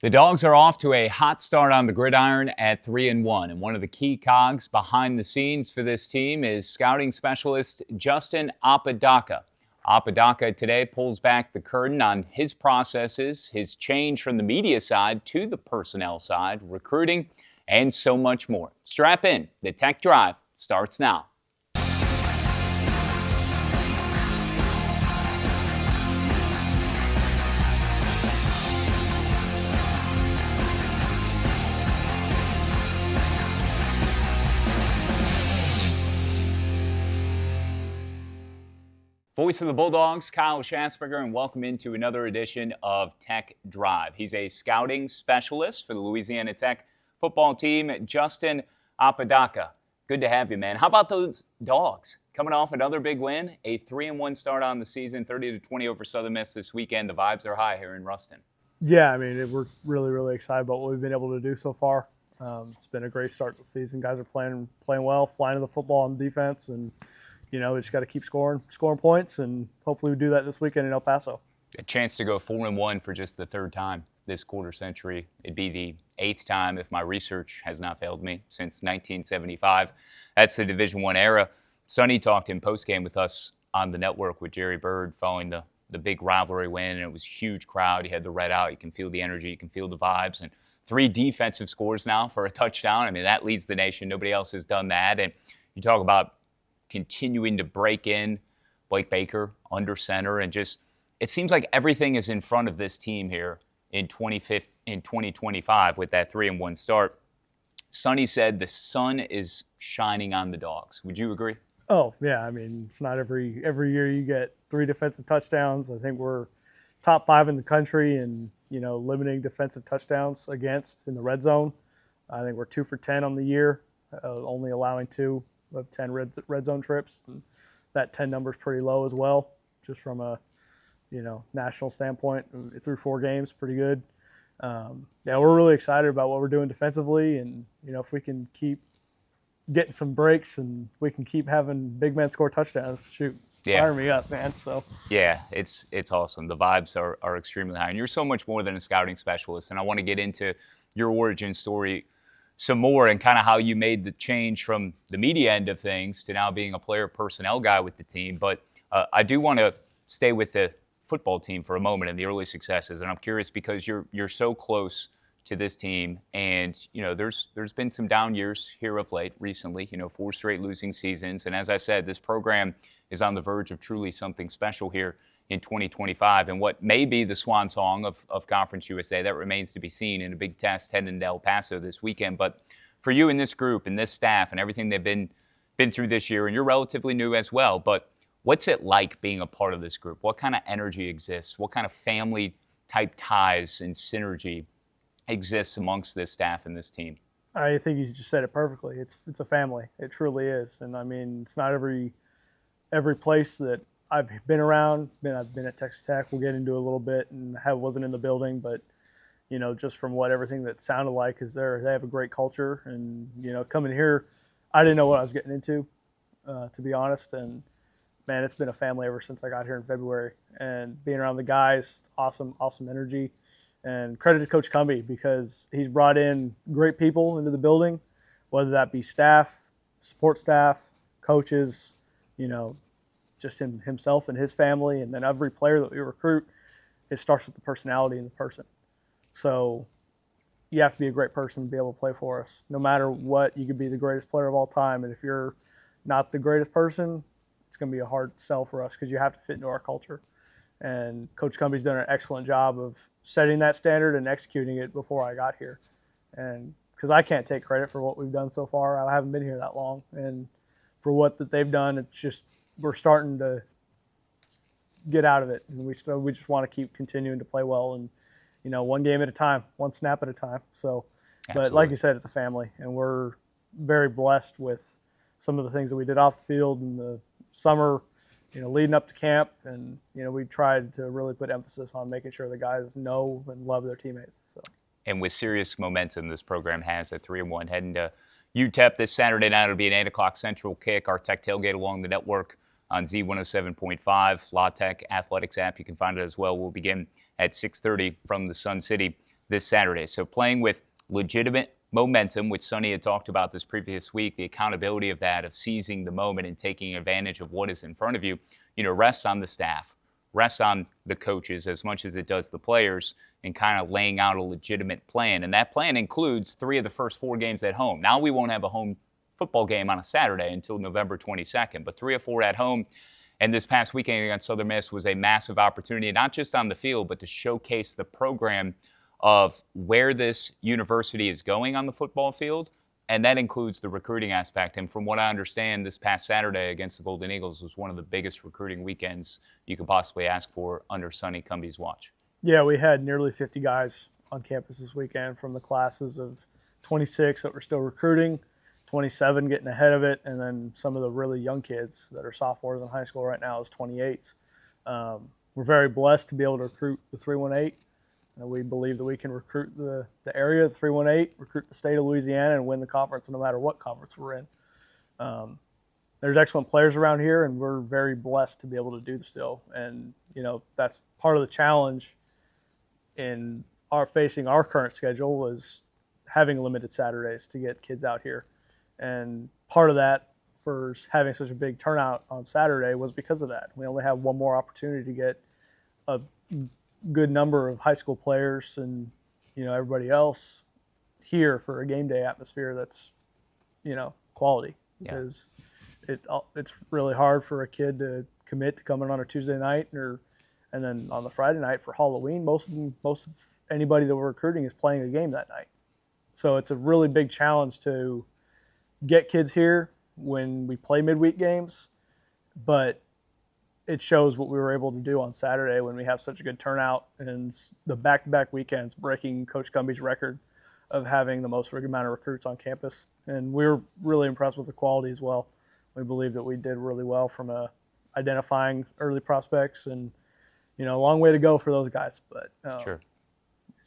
The Dogs are off to a hot start on the gridiron at 3-1, and one of the key cogs behind the scenes for this team is scouting specialist Justin Apodaca. Apodaca today pulls back the curtain on his processes, his change from the media side to the personnel side, recruiting, and so much more. Strap in. The Tech Drive starts now. Voice of the Bulldogs, Kyle Schatzberger, and welcome into another edition of Tech Drive. He's a scouting specialist for the Louisiana Tech football team, Justin Apodaca. Good to have you, man. How about those Dogs? Coming off another big win, a 3-1 start on the season, 30-20 over Southern Miss this weekend. The vibes are high here in Ruston. Yeah, I mean, we're really excited about what we've been able to do so far. It's been a great start to the season. Guys are playing well, flying to the football on defense, and we just got to keep scoring points, and hopefully we do that this weekend in El Paso. A chance to go 4-1 for just the third time this quarter century. It'd be the 8th time, if my research has not failed me, since 1975. That's the Division I era. Sonny talked in postgame with us on the network with Jerry Bird following the big rivalry win, and it was a huge crowd. You had the red out. You can feel the energy. You can feel the vibes. And 3 defensive scores now for a touchdown. I mean, that leads the nation. Nobody else has done that. And you talk about continuing to break in Blake Baker under center, and just it seems like everything is in front of this team here in 2025 with that 3-1 start. Sonny said the sun is shining on the Dogs. Would you agree? Oh yeah, I mean, it's not every year you get 3 defensive touchdowns. I think we're top 5 in the country and limiting defensive touchdowns against in the red zone. I think we're 2 for 10 on the year, only allowing 2 of 10 red zone trips. And that 10 number is pretty low as well, just from a national standpoint. Through 4 games, pretty good. Yeah, we're really excited about what we're doing defensively, and if we can keep getting some breaks and we can keep having big men score touchdowns, fire me up, man. So yeah, it's awesome. The vibes are extremely high, and you're so much more than a scouting specialist. And I want to get into your origin story some more, and kind of how you made the change from the media end of things to now being a player personnel guy with the team. But I do want to stay with the football team for a moment and the early successes. And I'm curious because you're so close to this team, and there's been some down years here of late recently. 4 straight losing seasons, and as I said, this program is on the verge of truly something special here in 2025, and what may be the swan song of Conference USA. That remains to be seen in a big test heading to El Paso this weekend. But for you and this group and this staff and everything they've been through this year, and you're relatively new as well, but what's it like being a part of this group? What kind of energy exists? What kind of family-type ties and synergy exists amongst this staff and this team? I think you just said it perfectly. It's a family. It truly is. And I mean, it's not every place that I've been around. I've been at Texas Tech. We'll get into a little bit, and wasn't in the building, but just from everything that sounded like is there. They have a great culture, and coming here, I didn't know what I was getting into, to be honest. And man, it's been a family ever since I got here in February. And being around the guys, awesome energy. And credit to Coach Cumbie, because he's brought in great people into the building, whether that be staff, support staff, coaches, just himself and his family. And then every player that we recruit, it starts with the personality in the person. So you have to be a great person to be able to play for us. No matter what, you could be the greatest player of all time. And if you're not the greatest person, it's going to be a hard sell for us because you have to fit into our culture. And Coach Cumbie's done an excellent job of setting that standard and executing it before I got here. And because I can't take credit for what we've done so far. I haven't been here that long. And for what that they've done, it's just we're starting to get out of it. And we just want to keep continuing to play well, and one game at a time, one snap at a time. So, Absolutely. But like you said, it's a family, and we're very blessed with some of the things that we did off the field in the summer, leading up to camp. And, we tried to really put emphasis on making sure the guys know and love their teammates. So. And with serious momentum this program has at 3-1, heading to UTEP this Saturday night. It'll be an 8 o'clock Central kick. Our Tech Tailgate along the network on Z107.5. La Tech Athletics app, you can find it as well. We'll begin at 6:30 from the Sun City this Saturday. So playing with legitimate momentum, which Sonny had talked about this previous week, the accountability of that, of seizing the moment and taking advantage of what is in front of you, rests on the staff, rests on the coaches as much as it does the players, and kind of laying out a legitimate plan. And that plan includes 3 of the first 4 games at home. Now we won't have a home football game on a Saturday until November 22nd, but 3 or 4 at home. And this past weekend against Southern Miss was a massive opportunity, not just on the field, but to showcase the program of where this university is going on the football field. And that includes the recruiting aspect. And from what I understand, this past Saturday against the Golden Eagles was one of the biggest recruiting weekends you could possibly ask for under Sonny Cumbie's watch. Yeah, we had nearly 50 guys on campus this weekend from the classes of 26 that were still recruiting, 27 getting ahead of it, and then some of the really young kids that are sophomores in high school right now is 28s. We're very blessed to be able to recruit the 318. We believe that we can recruit the area, the 318, recruit the state of Louisiana, and win the conference no matter what conference we're in. There's excellent players around here, and we're very blessed to be able to do this still. And, that's part of the challenge in facing our current schedule is having limited Saturdays to get kids out here. And part of that for having such a big turnout on Saturday was because of that. We only have one more opportunity to get a good number of high school players and, everybody else here for a game day atmosphere that's, quality. Because it's really hard for a kid to commit to coming on a Tuesday night and then on the Friday night for Halloween. Most of anybody that we're recruiting is playing a game that night. So it's a really big challenge to get kids here when we play midweek games, but it shows what we were able to do on Saturday when we have such a good turnout and the back-to-back weekends breaking Coach Cumbie's record of having the most amount of recruits on campus. And we were really impressed with the quality as well. We believe that we did really well from identifying early prospects, and a long way to go for those guys, but Sure.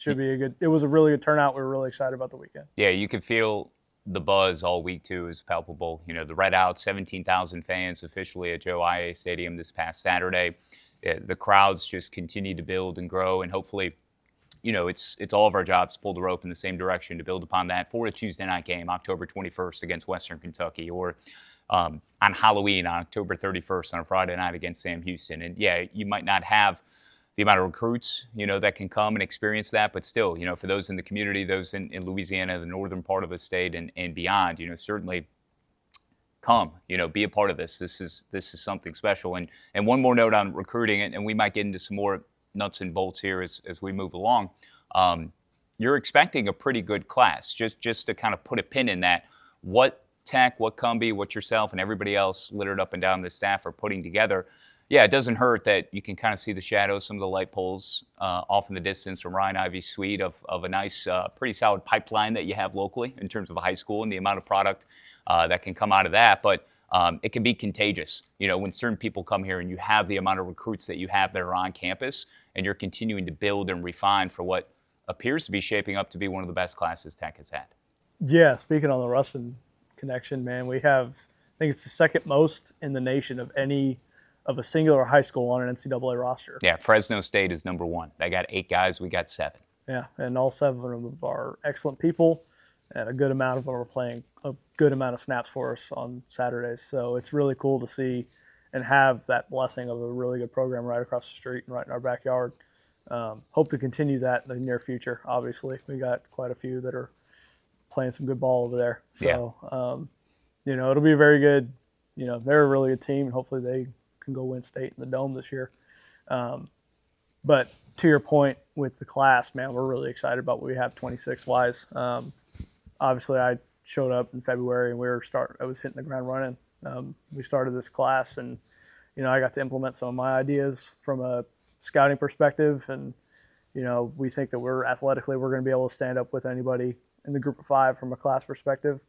It was a really good turnout. We were really excited about the weekend. Yeah, you could feel the buzz all week too is palpable. The Red Out, 17,000 fans officially at Joe IA Stadium this past Saturday. The crowds just continue to build and grow, and hopefully, it's all of our jobs to pull the rope in the same direction to build upon that for a Tuesday night game, October 21st against Western Kentucky, or on Halloween on October 31st on a Friday night against Sam Houston. And yeah, you might not have the amount of recruits, that can come and experience that, but still, for those in the community, those in Louisiana, the northern part of the state and beyond, certainly come, be a part of this. This is something special. And one more note on recruiting, and we might get into some more nuts and bolts here as we move along. You're expecting a pretty good class. Just to kind of put a pin in that, what Tech, what Cumbie, what yourself, and everybody else littered up and down the staff are putting together. Yeah, it doesn't hurt that you can kind of see the shadows, some of the light poles off in the distance from Ryan Ivy's suite of a nice, pretty solid pipeline that you have locally in terms of a high school and the amount of product that can come out of that. But it can be contagious, when certain people come here and you have the amount of recruits that you have that are on campus, and you're continuing to build and refine for what appears to be shaping up to be one of the best classes Tech has had. Yeah, speaking on the Ruston connection, man, we have, I think it's the second most in the nation of a singular high school on an NCAA roster. Yeah, Fresno State is number 1. They got 8 guys, we got 7. Yeah, and all 7 of them are excellent people, and a good amount of them are playing a good amount of snaps for us on Saturdays. So it's really cool to see and have that blessing of a really good program right across the street and right in our backyard. Hope to continue that in the near future, obviously. We got quite a few that are playing some good ball over there. So, it'll be a very good, they're a really good team, and hopefully they can go win state in the Dome this year. But to your point with the class, man, we're really excited about what we have 26-wise. Obviously, I showed up in February, and I was hitting the ground running. We started this class, and, I got to implement some of my ideas from a scouting perspective. And, we think that we're going to be able to stand up with anybody in the group of 5 from a class perspective,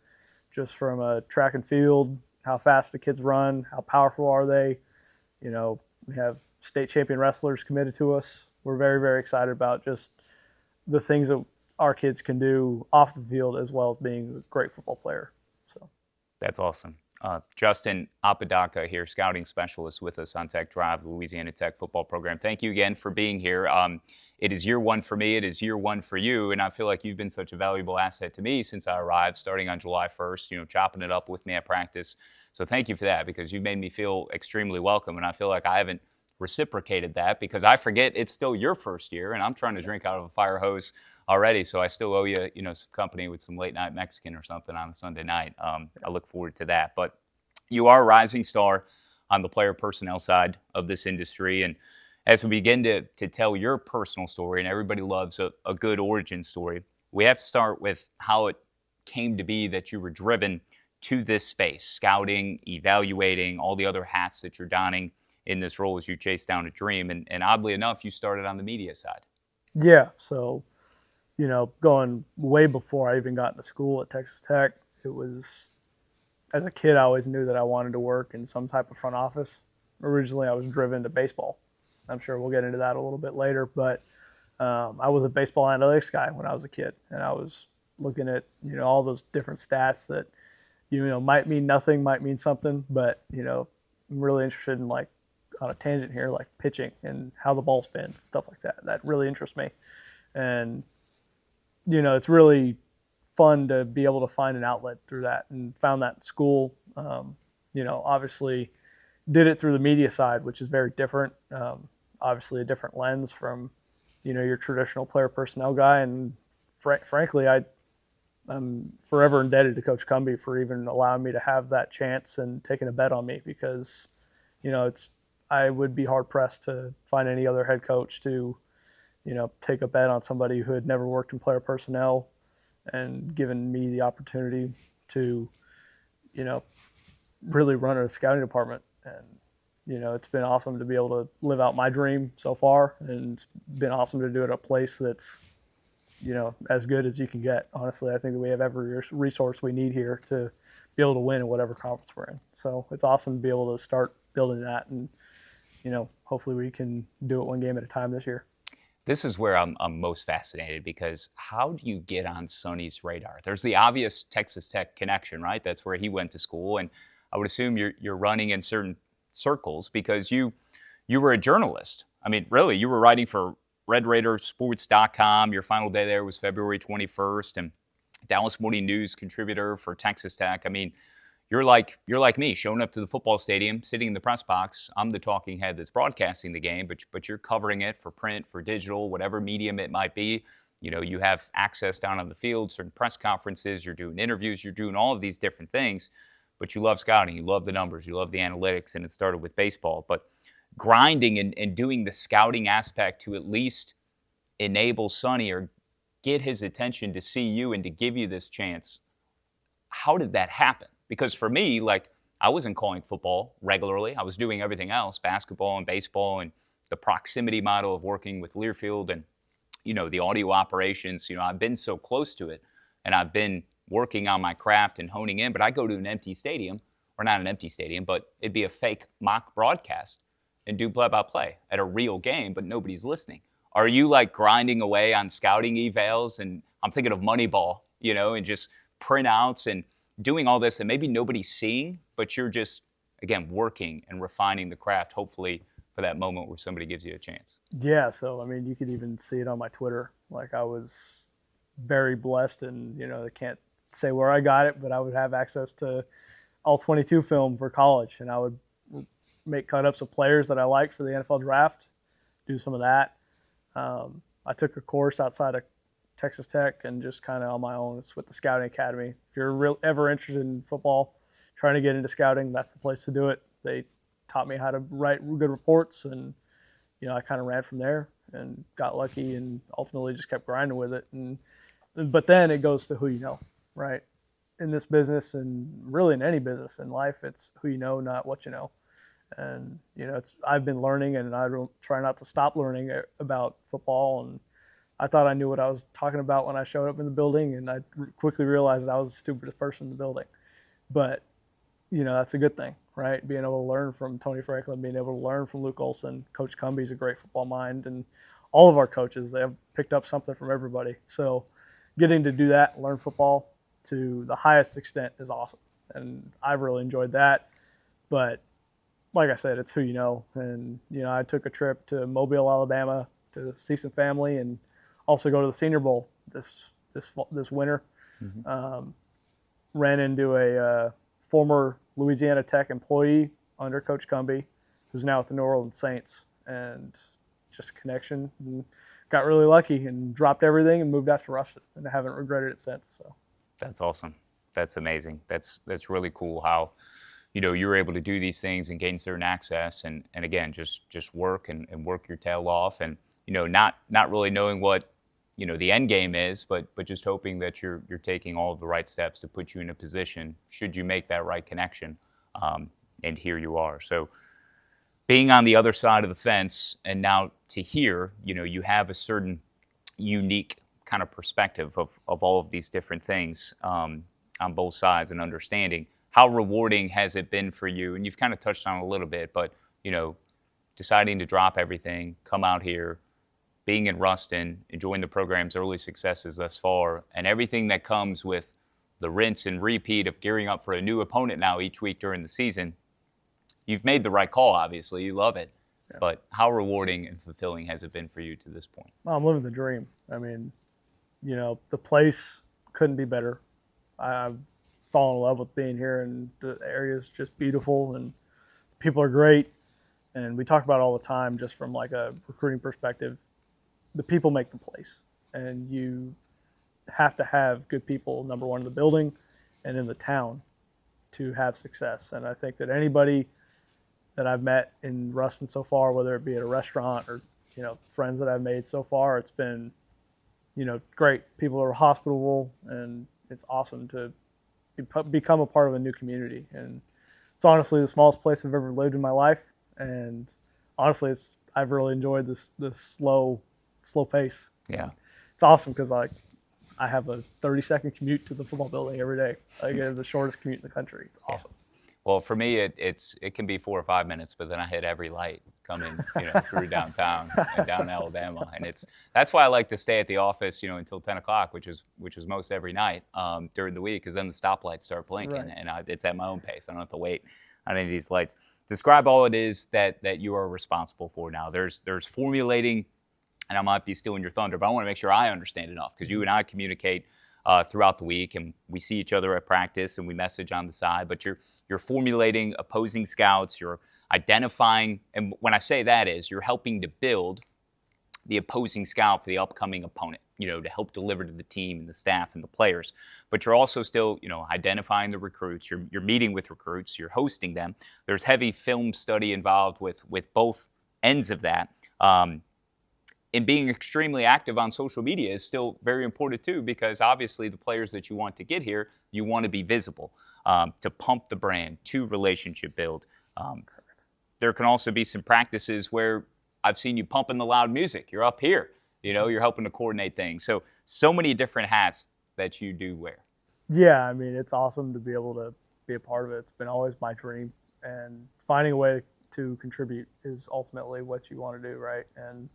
just from a track and field, how fast the kids run, how powerful are they. We have state champion wrestlers committed to us. We're very, very excited about just the things that our kids can do off the field as well as being a great football player. So that's awesome. Justin Apodaca here, scouting specialist with us on Tech Drive, the Louisiana Tech football program. Thank you again for being here. It is year one for me. It is year one for you. And I feel like you've been such a valuable asset to me since I arrived, starting on July 1st, chopping it up with me at practice. So thank you for that, because you've made me feel extremely welcome. And I feel like I haven't reciprocated that, because I forget it's still your first year and I'm trying to drink out of a fire hose already. So I still owe you, some company with some late night Mexican or something on a Sunday night. I look forward to that. But you are a rising star on the player personnel side of this industry. And as we begin to tell your personal story, and everybody loves a good origin story, we have to start with how it came to be that you were driven to this space, scouting, evaluating, all the other hats that you're donning in this role as you chase down a dream. And oddly enough, you started on the media side. Yeah. So, going way before I even got into school at Texas Tech, it was, as a kid, I always knew that I wanted to work in some type of front office. Originally, I was driven to baseball. I'm sure we'll get into that a little bit later, but I was a baseball analytics guy when I was a kid, and I was looking at, all those different stats that, might mean nothing, might mean something, but, I'm really interested in, like, on a tangent here, like pitching and how the ball spins, stuff like that. That really interests me. And, it's really fun to be able to find an outlet through that, and found that in school. Obviously did it through the media side, which is very different. Obviously a different lens from, your traditional player personnel guy. And frankly, I'm forever indebted to Coach Cumby for even allowing me to have that chance and taking a bet on me, because, I would be hard pressed to find any other head coach to, take a bet on somebody who had never worked in player personnel and given me the opportunity to, really run a scouting department. And, it's been awesome to be able to live out my dream so far. And it's been awesome to do it at a place that's, as good as you can get. Honestly, I think that we have every resource we need here to be able to win in whatever conference we're in. So it's awesome to be able to start building that. And, hopefully we can do it one game at a time this year. This is where I'm most fascinated, because how do you get on Sonny's radar? There's the obvious Texas Tech connection, right? That's where he went to school. And I would assume you're running in certain circles because you were a journalist. I mean, really, you were writing for RedRaidersports.com. Your final day there was February 21st, and Dallas Morning News contributor for Texas Tech. I mean, you're like me, showing up to the football stadium, sitting in the press box. I'm the talking head that's broadcasting the game, but you're covering it for print, for digital, whatever medium it might be. You have access down on the field, certain press conferences, you're doing interviews, you're doing all of these different things. But you love scouting, you love the numbers, you love the analytics, and it started with baseball. But grinding and doing the scouting aspect to at least enable Sonny or get his attention to see you and to give you this chance, how did that happen? Because for me, I wasn't calling football regularly. I was doing everything else, basketball and baseball, and the proximity model of working with Learfield and, the audio operations. I've been so close to it, and I've been working on my craft and honing in. But I go to an empty stadium, or not an empty stadium, but it'd be a fake mock broadcast and do play-by-play at a real game, but nobody's listening. Are you grinding away on scouting evals? And I'm thinking of Moneyball, and just printouts and doing all this that maybe nobody's seeing, but you're just, again, working and refining the craft, hopefully for that moment where somebody gives you a chance. Yeah. So, you could even see it on my Twitter. I was very blessed, and, I can't say where I got it, but I would have access to all 22 film for college, and I would make cut-ups of players that I liked for the NFL draft, do some of that. I took a course outside of Texas Tech and just kind of on my own. It's with the Scouting Academy. If you're ever interested in football, trying to get into scouting, that's the place to do it. They taught me how to write good reports, and I kind of ran from there and got lucky, and ultimately just kept grinding with it. But then it goes to who you know, right? In this business, and really in any business in life, it's who you know, not what you know. And I've been learning, and I don't try not to stop learning about football. And I thought I knew what I was talking about when I showed up in the building, and I quickly realized I was the stupidest person in the building. But that's a good thing, right? Being able to learn from Tony Franklin, being able to learn from Luke Olson. Coach Cumby's a great football mind, and all of our coaches, they have picked up something from everybody. So getting to do that, learn football to the highest extent is awesome. and I've really enjoyed that. But like I said, it's who you know. And I took a trip to Mobile, Alabama, to see some family, and also go to the Senior Bowl this winter. Mm-hmm. Ran into a former Louisiana Tech employee under Coach Cumby, who's now at the New Orleans Saints, and just a connection. And got really lucky and dropped everything and moved out to Ruston, and I haven't regretted it since. So That's awesome. That's amazing. That's really cool how you were able to do these things and gain certain access, and again just work and work your tail off, and not really knowing what the end game is, but just hoping that you're taking all of the right steps to put you in a position should you make that right connection, and here you are. So being on the other side of the fence, and now to hear you have a certain unique kind of perspective of all of these different things, on both sides, and understanding how rewarding has it been for you. And you've kind of touched on it a little bit, but deciding to drop everything, come out here, being in Ruston, enjoying the program's early successes thus far, and everything that comes with the rinse and repeat of gearing up for a new opponent now each week during the season. You've made the right call, obviously. You love it. Yeah. But how rewarding and fulfilling has it been for you to this point? Well, I'm living the dream. I mean, the place couldn't be better. I've fallen in love with being here, and the area is just beautiful, and people are great. And we talk about it all the time, just from like a recruiting perspective. The people make the place, and you have to have good people, number one, in the building and in the town to have success. And I think that anybody that I've met in Ruston so far, whether it be at a restaurant or friends that I've made so far, it's been great. People are hospitable, and it's awesome to become a part of a new community. And it's honestly the smallest place I've ever lived in my life, and honestly I've really enjoyed this slow pace. Yeah, it's awesome because I have a 30-second commute to the football building every day. I get the shortest commute in the country. It's awesome. Yeah. Well, for me, it can be 4 or 5 minutes, but then I hit every light coming through downtown and down Alabama, and that's why I like to stay at the office until 10 o'clock, which is most every night during the week, because then the stoplights start blinking, right. And it's at my own pace. I don't have to wait on any of these lights. Describe all it is that you are responsible for now. There's formulating. And I might be stealing your thunder, but I want to make sure I understand enough, because you and I communicate throughout the week, and we see each other at practice, and we message on the side. But you're formulating opposing scouts, you're identifying, and when I say that is, you're helping to build the opposing scout for the upcoming opponent, to help deliver to the team and the staff and the players. But you're also still, identifying the recruits. You're meeting with recruits. You're hosting them. There's heavy film study involved with both ends of that. And being extremely active on social media is still very important too, because obviously the players that you want to get here, you want to be visible, to pump the brand, to relationship build. There can also be some practices where I've seen you pumping the loud music. You're up here, you're helping to coordinate things. So many different hats that you do wear. Yeah, I mean, it's awesome to be able to be a part of it. It's been always my dream, and finding a way to contribute is ultimately what you want to do, right? And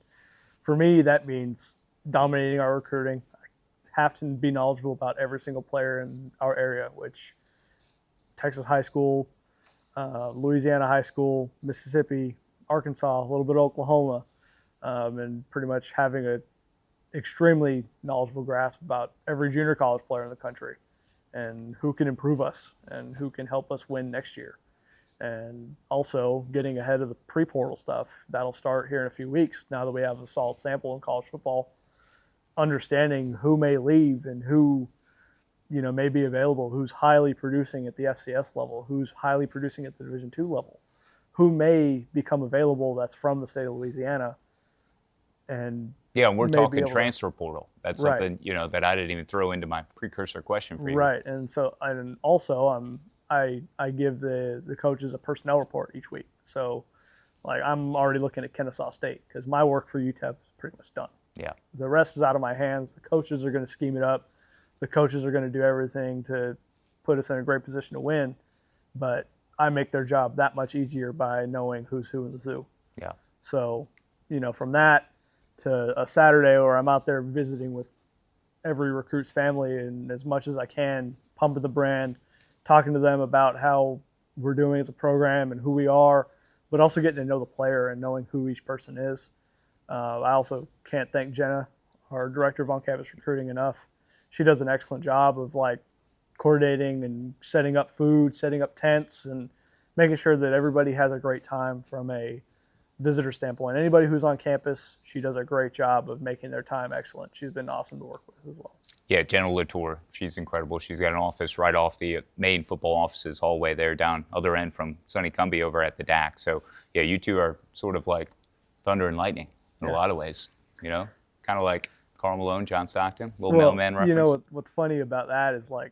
for me, that means dominating our recruiting. I have to be knowledgeable about every single player in our area, which Texas high school, Louisiana high school, Mississippi, Arkansas, a little bit of Oklahoma, and pretty much having an extremely knowledgeable grasp about every junior college player in the country, and who can improve us and who can help us win next year. And also getting ahead of the pre-portal stuff. That'll start here in a few weeks now that we have a solid sample in college football, understanding who may leave and who may be available, who's highly producing at the FCS level, who's highly producing at the Division II level, who may become available that's from the state of Louisiana. And we're talking transfer portal. That's right. Something that I didn't even throw into my precursor question for you. Right. And so, and also I give the coaches a personnel report each week. So, I'm already looking at Kennesaw State, because my work for UTEP is pretty much done. Yeah. The rest is out of my hands. The coaches are going to scheme it up. The coaches are going to do everything to put us in a great position to win. But I make their job that much easier by knowing who's who in the zoo. Yeah. So, from that to a Saturday where I'm out there visiting with every recruit's family, and as much as I can, pumping the brand, talking to them about how we're doing as a program and who we are, but also getting to know the player and knowing who each person is. I also can't thank Jenna, our director of on-campus recruiting, enough. She does an excellent job of like coordinating and setting up food, setting up tents, and making sure that everybody has a great time from a visitor standpoint. Anybody who's on campus, she does a great job of making their time excellent. She's been awesome to work with as well. Yeah, Jenna Latour, she's incredible. She's got an office right off the main football offices hallway there, down other end from Sonny Cumbie over at the DAC. So yeah, you two are sort of like thunder and lightning in a lot of ways. You know, kind of like Karl Malone, John Stockton, little mailman reference. You know what's funny about that is like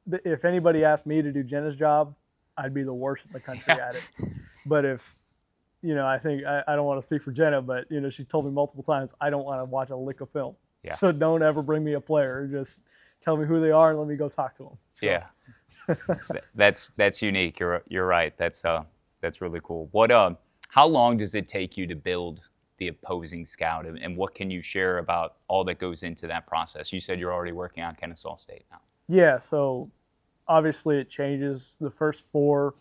if anybody asked me to do Jenna's job, I'd be the worst in the country at it. But if I think I don't want to speak for Jenna, but she told me multiple times I don't want to watch a lick of film. Yeah. So don't ever bring me a player. Just tell me who they are and let me go talk to them. So. Yeah, that's unique. You're right. That's really cool. How long does it take you to build the opposing scout, and what can you share about all that goes into that process? You said you're already working on Kennesaw State now. Yeah. So obviously it changes. The first 4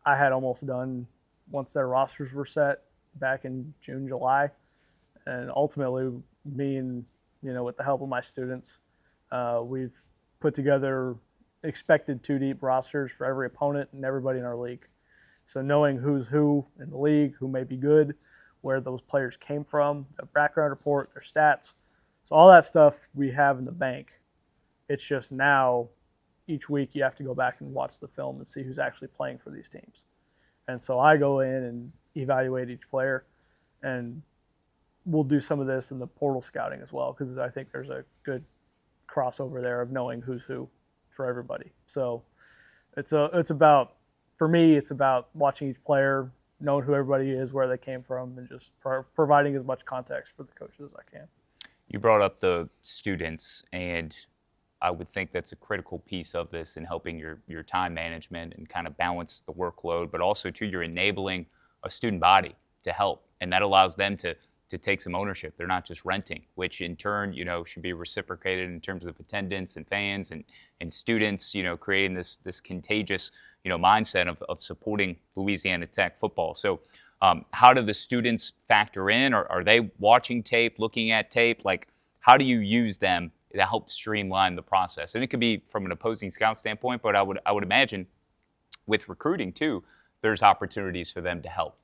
I had almost done once their rosters were set back in June, July, and ultimately me and with the help of my students, we've put together expected 2-deep rosters for every opponent and everybody in our league. So knowing who's who in the league, who may be good, where those players came from, their background report, their stats. So all that stuff we have in the bank. It's just now each week you have to go back and watch the film and see who's actually playing for these teams. And so I go in and evaluate each player, and we'll do some of this in the portal scouting as well, because I think there's a good crossover there of knowing who's who for everybody. So it's about, for me, it's about watching each player, knowing who everybody is, where they came from, and just providing as much context for the coaches as I can. You brought up the students, and I would think that's a critical piece of this in helping your time management and kind of balance the workload, but also too, you're enabling a student body to help, and that allows them to take some ownership. They're not just renting, which in turn, should be reciprocated in terms of attendance and fans and students, creating this contagious, mindset of supporting Louisiana Tech football. So how do the students factor in? Or are they watching tape, looking at tape? Like, how do you use them to help streamline the process? And it could be from an opposing scout standpoint, but I would imagine with recruiting too, there's opportunities for them to help.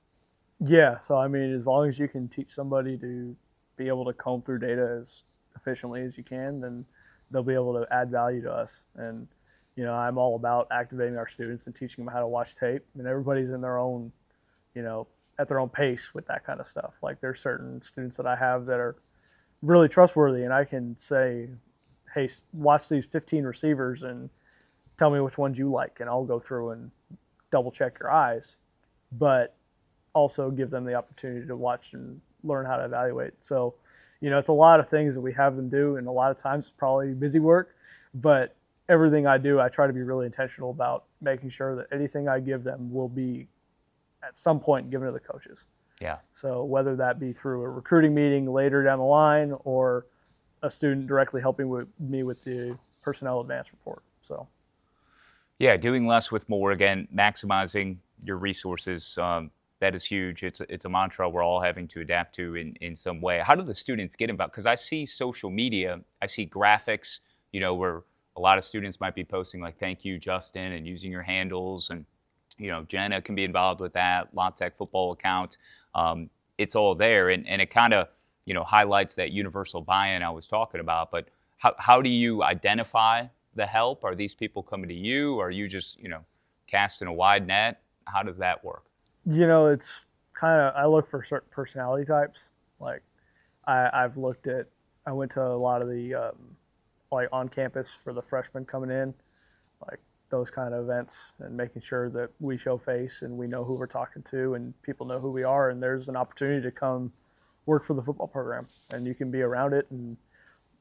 Yeah, so I mean, as long as you can teach somebody to be able to comb through data as efficiently as you can, then they'll be able to add value to us. And I'm all about activating our students and teaching them how to watch tape. And everybody's in their own, at their own pace with that kind of stuff. Like there's certain students that I have that are really trustworthy, and I can say, hey, watch these 15 receivers and tell me which ones you like, and I'll go through and double check your eyes. But also give them the opportunity to watch and learn how to evaluate. So, it's a lot of things that we have them do, and a lot of times it's probably busy work, but everything I do, I try to be really intentional about making sure that anything I give them will be at some point given to the coaches. Yeah. So whether that be through a recruiting meeting later down the line or a student directly helping me with the personnel advance report. So. Yeah, doing less with more, again, maximizing your resources. That is huge. It's a mantra we're all having to adapt to in some way. How do the students get involved? Because I see social media, I see graphics, where a lot of students might be posting like, thank you, Justin, and using your handles. And, Jenna can be involved with that, La Tech football account. It's all there. And it kind of, highlights that universal buy-in I was talking about. But how do you identify the help? Are these people coming to you? Or are you just, casting a wide net? How does that work? It's kind of, I look for certain personality types. Like I went to a lot of the like on campus for the freshmen coming in, like those kind of events, and making sure that we show face and we know who we're talking to and people know who we are, and there's an opportunity to come work for the football program, and you can be around it and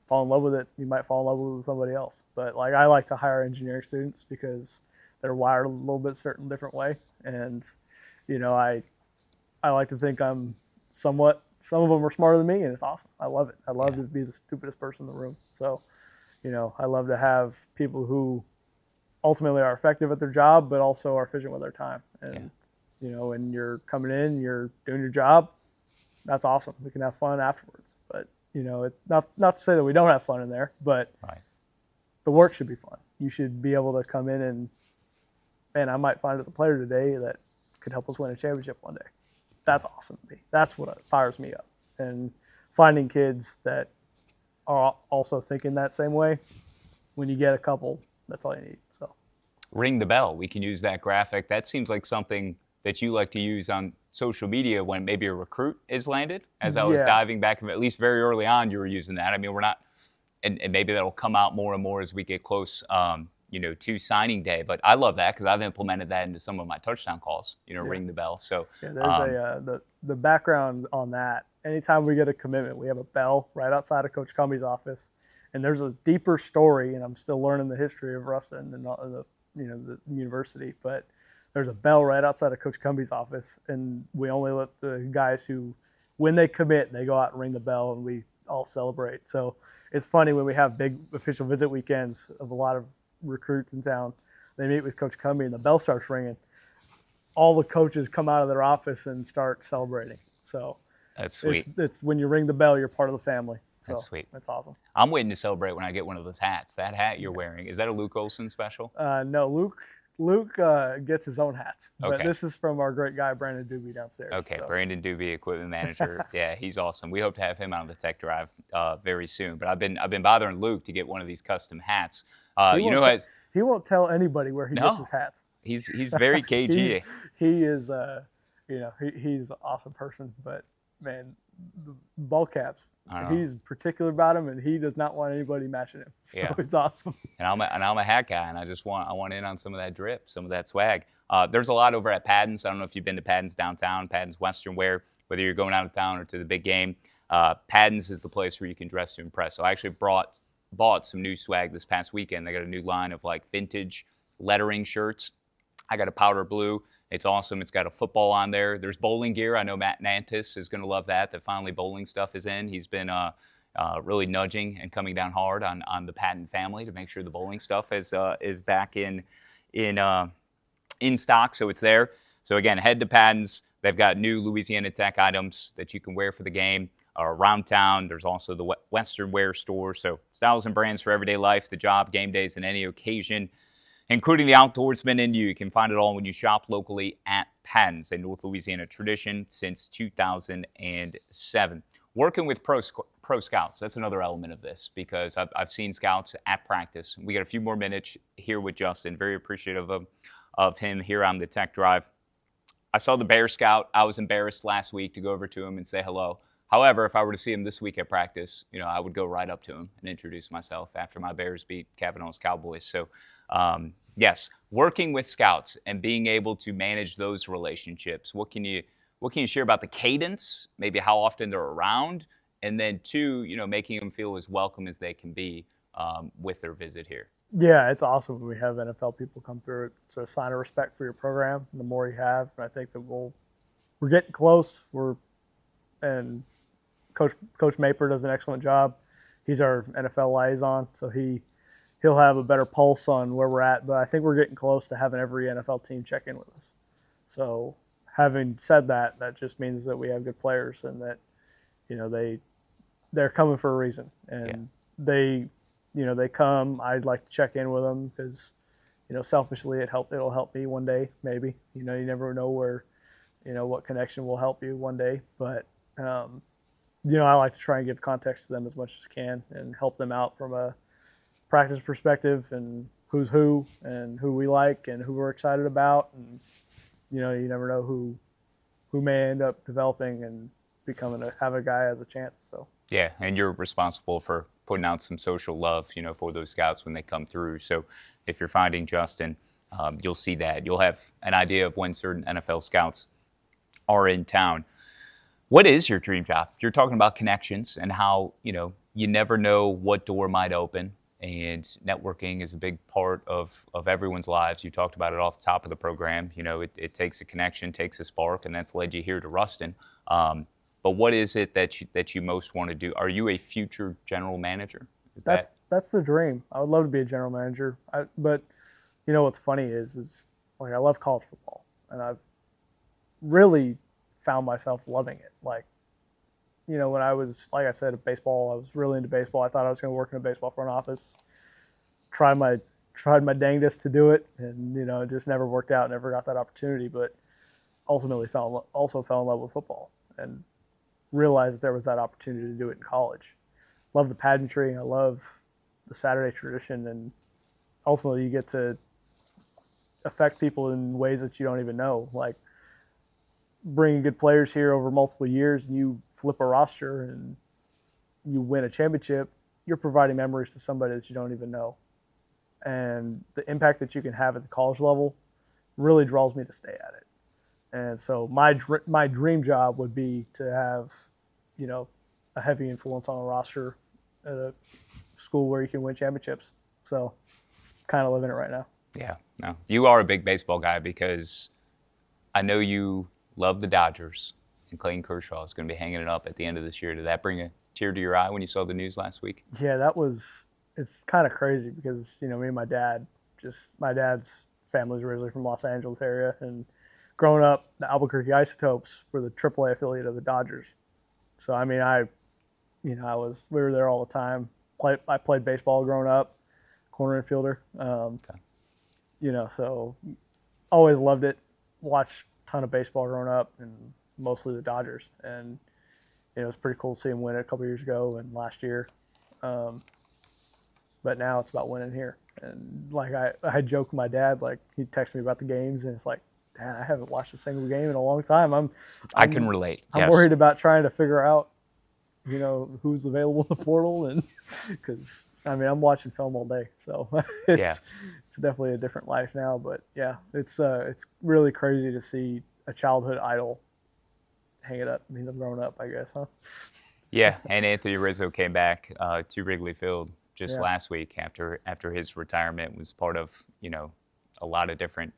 fall in love with it. You might fall in love with somebody else, but like I like to hire engineering students because they're wired a little bit certain different way, and I like to think I'm somewhat, some of them are smarter than me, and it's awesome. I love it. I love to be the stupidest person in the room. So, I love to have people who ultimately are effective at their job, but also are efficient with their time. And, when you're coming in, you're doing your job, that's awesome. We can have fun afterwards. But, it's not to say that we don't have fun in there, but Right. the work should be fun. You should be able to come in and, man, I might find a player today that could help us win a championship one day. That's awesome to me. That's what fires me up. And finding kids that are also thinking that same way, when you get a couple, that's all you need. So, Ring the bell. We can use that graphic. That seems like something that you like to use on social media when maybe a recruit is landed. As I was diving back, at least very early on, you were using that. I mean, we're not, and maybe that'll come out more and more as we get close, to signing day. But I love that because I've implemented that into some of my touchdown calls. Ring the bell. So there's the background on that. Anytime we get a commitment, we have a bell right outside of Coach Cumbie's office, and there's a deeper story. And I'm still learning the history of Ruston and the university, but there's a bell right outside of Coach Cumbie's office, and we only let the guys who, when they commit, they go out and ring the bell, and we all celebrate. So it's funny when we have big official visit weekends of a lot of recruits in town, they meet with Coach Cumbie and the bell starts ringing. All the coaches come out of their office and start celebrating. So that's sweet. It's when you ring the bell, you're part of the family. So that's sweet. That's awesome. I'm waiting to celebrate when I get one of those hats. That hat you're wearing, is that a Luke Olson special? No, Luke gets his own hats, but this is from our great guy, Brandon Doobie downstairs. Okay, so. Brandon Doobie, equipment manager. Yeah, he's awesome. We hope to have him on the tech drive very soon. But I've been bothering Luke to get one of these custom hats. He won't tell anybody where he gets his hats. He's very cagey. he is, he's an awesome person, but man, the ball caps. He's particular about him, and he does not want anybody matching him. So it's awesome. And I'm a hat guy, and I want in on some of that drip, some of that swag. There's a lot over at Padden's. I don't know if you've been to Padden's downtown, Padden's Western Wear, whether you're going out of town or to the big game. Padden's is the place where you can dress to impress. So I actually bought some new swag this past weekend. They got a new line of like vintage lettering shirts. I got a powder blue. It's awesome. It's got a football on there. There's bowling gear. I know Matt Nantis is going to love that finally bowling stuff is in. He's been really nudging and coming down hard on the Padden family to make sure the bowling stuff is back in stock, so it's there. So again, head to Padden's. They've got new Louisiana Tech items that you can wear for the game around town. There's also the Western Wear store. So styles and brands for everyday life, the job, game days, and any occasion, including the outdoorsman in you. You can find it all when you shop locally at Padden's, a North Louisiana tradition since 2007. Working with pro scouts, that's another element of this because I've seen scouts at practice. We got a few more minutes here with Justin. Very appreciative of him here on the Tech Drive. I saw the Bear Scout. I was embarrassed last week to go over to him and say hello. However, if I were to see him this week at practice, I would go right up to him and introduce myself after my Bears beat Kavanaugh's Cowboys. So, yes, working with scouts and being able to manage those relationships. What can you share about the cadence, maybe how often they're around, and then two, making them feel as welcome as they can be with their visit here? Yeah, it's awesome when we have NFL people come through. It's a sign of respect for your program. And the more you have, and I think that we're getting close. And Coach Maper does an excellent job. He's our NFL liaison, so he'll have a better pulse on where we're at. But I think we're getting close to having every NFL team check in with us. So having said that, that just means that we have good players and that they're coming for a reason. And they come. I'd like to check in with them because selfishly it'll help me one day maybe. You never know where what connection will help you one day, but I like to try and give context to them as much as I can and help them out from a practice perspective and who's who and who we like and who we're excited about. And, you never know who may end up developing and have a guy has a chance. So. Yeah, and you're responsible for putting out some social love, for those scouts when they come through. So if you're finding Justin, you'll see that. You'll have an idea of when certain NFL scouts are in town. What is your dream job? You're talking about connections and how, you never know what door might open. And networking is a big part of everyone's lives. You talked about it off the top of the program. It takes a connection, takes a spark, and that's led you here to Ruston. But what is it that you most want to do? Are you a future general manager? Is That's the dream. I would love to be a general manager. But you know what's funny is like I love college football, and I've really found myself loving it. Like, you know, when I was, like I said, at baseball, I was really into baseball. I thought I was going to work in a baseball front office. Tried my dangest to do it, and you know, it just never worked out. Never got that opportunity, but ultimately also fell in love with football and realized that there was that opportunity to do it in college. Love the pageantry. I love the Saturday tradition, and ultimately you get to affect people in ways that you don't even know. Like bringing good players here over multiple years, and you flip a roster and you win a championship, you're providing memories to somebody that you don't even know. And the impact that you can have at the college level really draws me to stay at it. And so my dream job would be to have, you know, a heavy influence on a roster at a school where you can win championships. So kind of living it right now. Yeah, no, you are a big baseball guy because I know you love the Dodgers, and Clayton Kershaw is going to be hanging it up at the end of this year. Did that bring a tear to your eye when you saw the news last week? Yeah, it's kind of crazy because, you know, me and my dad's family's originally from Los Angeles area, and growing up, the Albuquerque Isotopes were the AAA affiliate of the Dodgers. So, I mean, we were there all the time. I played baseball growing up, corner infielder. Okay. You know, so always loved it. Watched a ton of baseball growing up, and mostly the Dodgers. And you know, it was pretty cool to see him win it a couple years ago and last year. But now it's about winning here. And like I joked with my dad, like he'd text me about the games, and it's like, Dad, I haven't watched a single game in a long time. I can relate. I'm yes. worried about trying to figure out, you know, who's available in the portal, and because I mean I'm watching film all day, so it's definitely a different life now. But yeah, it's really crazy to see a childhood idol hang it up. It means I'm growing up, I guess, huh? Yeah, and Anthony Rizzo came back to Wrigley Field just last week after his retirement. Was part of, you know, a lot of different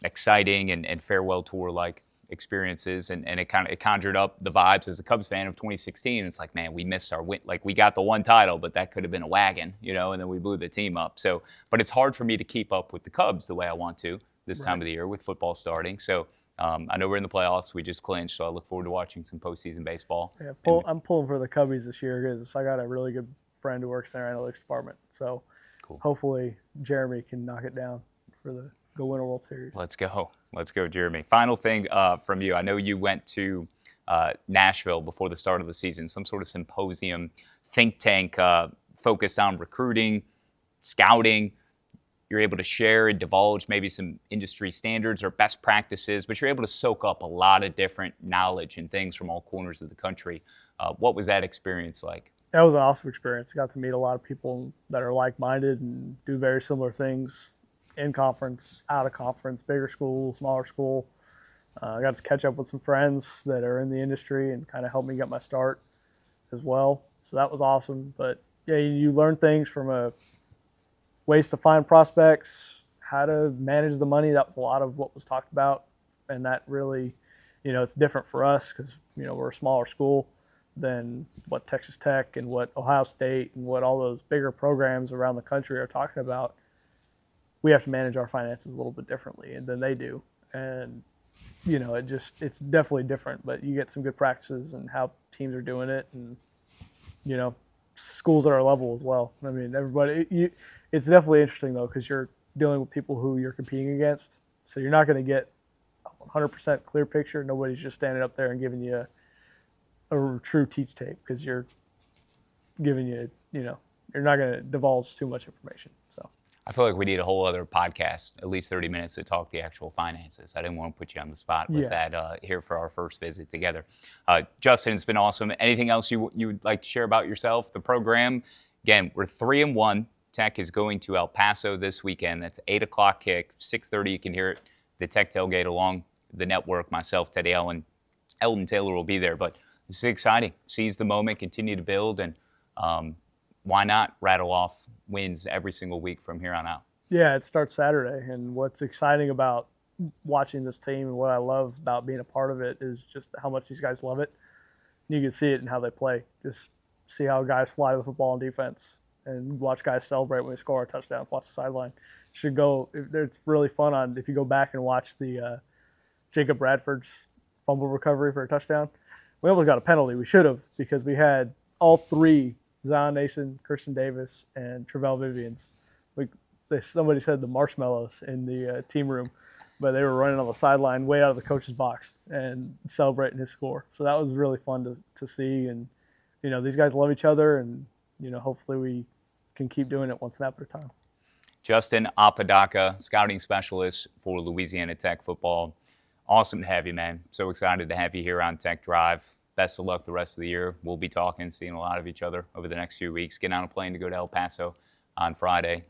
exciting and farewell tour like experiences, and it conjured up the vibes as a Cubs fan of 2016. It's like, man, we missed our win. Like, we got the one title, but that could have been a wagon, you know, and then we blew the team up. So, but it's hard for me to keep up with the Cubs the way I want to this time of the year with football starting. So I know we're in the playoffs. We just clinched, so I look forward to watching some postseason baseball. Yeah, I'm pulling for the Cubbies this year because I got a really good friend who works in their analytics department. So hopefully Jeremy can knock it down for the go win a World Series. Let's go, Jeremy. Final thing from you. I know you went to Nashville before the start of the season, some sort of symposium, think tank focused on recruiting, scouting. You're able to share and divulge maybe some industry standards or best practices, but you're able to soak up a lot of different knowledge and things from all corners of the country. What was that experience like? That was an awesome experience. Got to meet a lot of people that are like-minded and do very similar things in conference, out of conference, bigger school, smaller school. I got to catch up with some friends that are in the industry and kind of help me get my start as well. So that was awesome. But yeah, you learn things from ways to find prospects, how to manage the money. That was a lot of what was talked about. And that really, you know, it's different for us because, you know, we're a smaller school than what Texas Tech and what Ohio State and what all those bigger programs around the country are talking about. We have to manage our finances a little bit differently than they do. And, you know, it's definitely different, but you get some good practices and how teams are doing it, and, you know, schools at our level as well. I mean, it's definitely interesting though, because you're dealing with people who you're competing against. So you're not going to get a 100% clear picture. Nobody's just standing up there and giving you a true teach tape, because you're giving you, you know, you're not going to divulge too much information. So I feel like we need a whole other podcast, at least 30 minutes, to talk the actual finances. I didn't want to put you on the spot with that here for our first visit together. Justin, it's been awesome. Anything else you would like to share about yourself, the program? Again, we're 3-1. Tech is going to El Paso this weekend. That's 8 o'clock kick, 6:30. You can hear it. The Tech tailgate along the network. Myself, Teddy Allen, Eldon Taylor will be there. But this is exciting. Seize the moment, continue to build, and why not rattle off wins every single week from here on out? Yeah, it starts Saturday. And what's exciting about watching this team and what I love about being a part of it is just how much these guys love it. You can see it in how they play. Just see how guys fly to the football on defense and watch guys celebrate when they score a touchdown, watch the sideline. Should go. It's really fun on if you go back and watch the Jacob Bradford's fumble recovery for a touchdown. We almost got a penalty. We should have, because we had all three, Zion Nason, Christian Davis, and Travell Vivians. Somebody said the marshmallows in the team room, but they were running on the sideline way out of the coach's box and celebrating his score. So that was really fun to see. And, these guys love each other, and, hopefully we can keep doing it one snap at a time. Justin Apodaca, scouting specialist for Louisiana Tech football. Awesome to have you, man. So excited to have you here on Tech Drive. Best of luck the rest of the year. We'll be talking, seeing a lot of each other over the next few weeks. Getting on a plane to go to El Paso on Friday.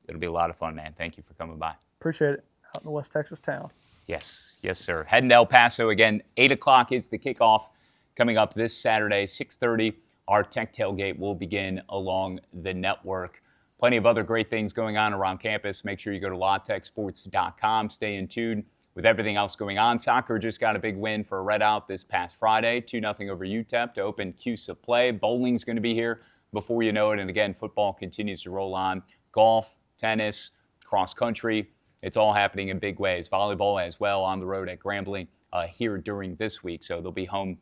It'll be a lot of fun, man. Thank you for coming by. Appreciate it. Out in the West Texas town. Yes, sir. Heading to El Paso again. 8 o'clock is the kickoff coming up this Saturday. 6:30, our Tech tailgate will begin along the network. Plenty of other great things going on around campus. Make sure you go to LawTechSports.com. Stay in tune with everything else going on. Soccer just got a big win for Red Out this past Friday, 2-0 over UTEP to open CUSA play. Bowling's going to be here before you know it. And again, football continues to roll on. Golf, tennis, cross country. It's all happening in big ways. Volleyball as well on the road at Grambling here during this week. So they'll be home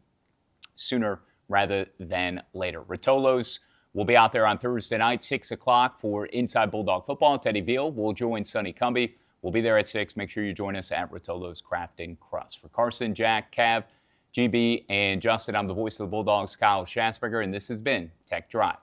sooner rather than later. Rotolo's will be out there on Thursday night, 6 o'clock for Inside Bulldog Football. Teddy Veal will join Sonny Cumby. We'll be there at 6. Make sure you join us at Rotolo's Craft and Crust. For Carson, Jack, Cav, GB, and Justin, I'm the voice of the Bulldogs, Kyle Schatzberger, and this has been Tech Drive.